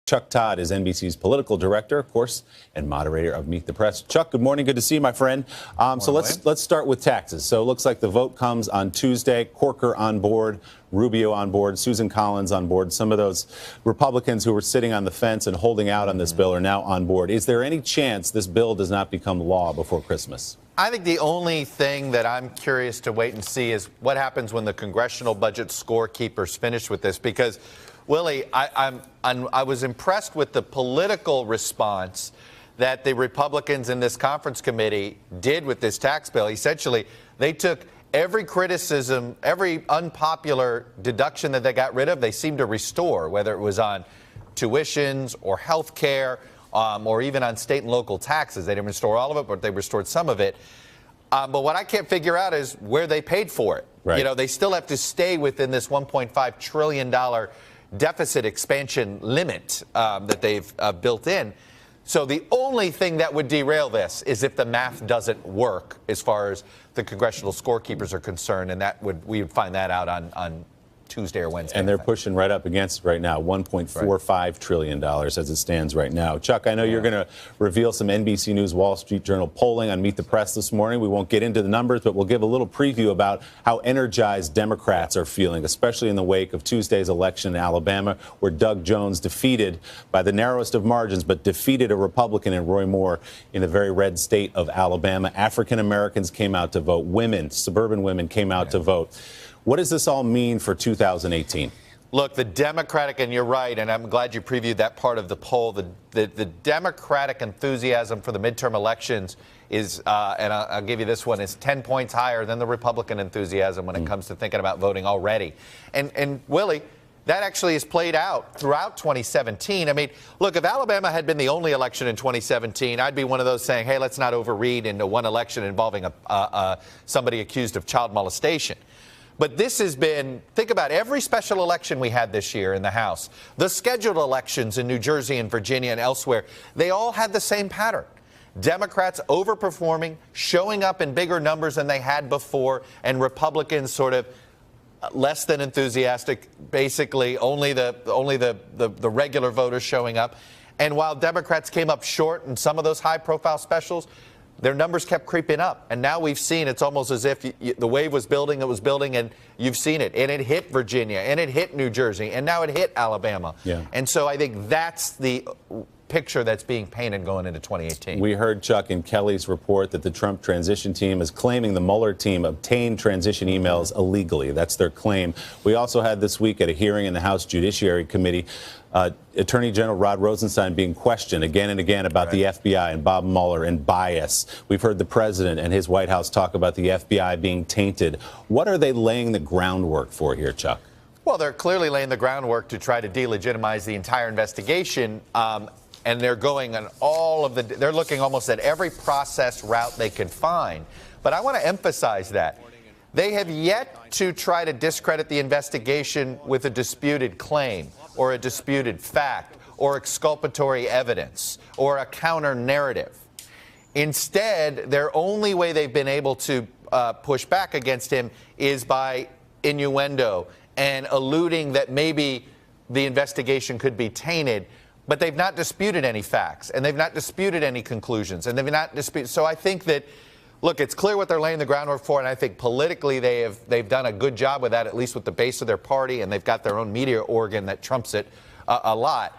Chuck Todd is NBC's political director, of course, and moderator of Meet the Press. Chuck, good morning. Good to see you, my friend. So let's start with taxes. So it looks like the vote comes on Tuesday. Corker on board, Rubio on board, Susan Collins on board. Some of those Republicans who were sitting on the fence and holding out on this bill are now on board. Is there any chance this bill does not become law before Christmas? I think the only thing that I'm curious to wait and see is what happens when the congressional budget scorekeepers finish with this, because Willie, I was impressed with the political response that the Republicans in this conference committee did with this tax bill. Essentially, they took every criticism, every unpopular deduction that they got rid of, they seemed to restore, whether it was on tuitions or health care or even on state and local taxes. They didn't restore all of it, but they restored some of it. But what I can't figure out is where they paid for it. Right. You know, they still have to stay within this $1.5 trillion deficit expansion limit that they've built in. So the only thing that would derail this is if the math doesn't work as far as the congressional scorekeepers are concerned, and we would find that out on Tuesday or Wednesday. And they're pushing right up against it right now, $1.45 trillion as it stands right now. Chuck, I know you're going to reveal some NBC News Wall Street Journal polling on Meet the Press this morning. We won't get into the numbers, but we'll give a little preview about how energized Democrats are feeling, especially in the wake of Tuesday's election in Alabama, where Doug Jones defeated by the narrowest of margins, but defeated a Republican in Roy Moore in the very red state of Alabama. African Americans came out to vote. Women, suburban women came out to vote. What does this all mean for 2018? Look, the Democratic, and you're right, and I'm glad you previewed that part of the poll, the Democratic enthusiasm for the midterm elections is, and I'll give you this one, is 10 points higher than the Republican enthusiasm when it comes to thinking about voting already. And Willie, that actually has played out throughout 2017. I mean, look, if Alabama had been the only election in 2017, I'd be one of those saying, hey, let's not overread into one election involving somebody accused of child molestation. But this has been, think about every special election we had this year in the House, the scheduled elections in New Jersey and Virginia and elsewhere, they all had the same pattern. Democrats overperforming, showing up in bigger numbers than they had before, and Republicans sort of less than enthusiastic, basically only the regular voters showing up. And while Democrats came up short in some of those high-profile specials, their numbers kept creeping up. And now we've seen it's almost as if the wave was building, and you've seen it. And it hit Virginia, and it hit New Jersey, and now it hit Alabama. Yeah. And so I think that's the picture that's being painted going into 2018. We heard, Chuck, in Kelly's report that the Trump transition team is claiming the Mueller team obtained transition emails illegally. That's their claim. We also had this week at a hearing in the House Judiciary Committee, Attorney General Rod Rosenstein being questioned again and again about the FBI and Bob Mueller and bias. We've heard the president and his White House talk about the FBI being tainted. What are they laying the groundwork for here, Chuck? Well, they're clearly laying the groundwork to try to delegitimize the entire investigation. And they're going on they're looking almost at every process route they can find. But I want to emphasize that they have yet to try to discredit the investigation with a disputed claim or a disputed fact or exculpatory evidence or a counter narrative. Instead, their only way they've been able to push back against him is by innuendo and alluding that maybe the investigation could be tainted. But they've not disputed any facts, and they've not disputed any conclusions, and they've not disputed. So I think that, look, it's clear what they're laying the groundwork for, and I think politically they've done a good job with that, at least with the base of their party, and they've got their own media organ that trumps it a lot.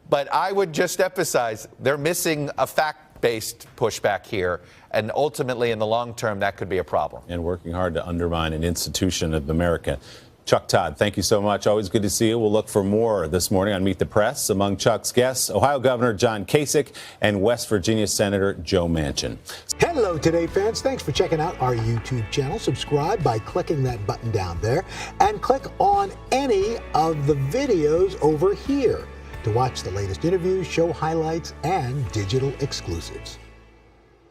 But I would just emphasize they're missing a fact-based pushback here, and ultimately in the long term that could be a problem. And working hard to undermine an institution of America. Chuck Todd, thank you so much. Always good to see you. We'll look for more this morning on Meet the Press. Among Chuck's guests, Ohio Governor John Kasich and West Virginia Senator Joe Manchin. Hello, Today fans. Thanks for checking out our YouTube channel. Subscribe by clicking that button down there and click on any of the videos over here to watch the latest interviews, show highlights, and digital exclusives.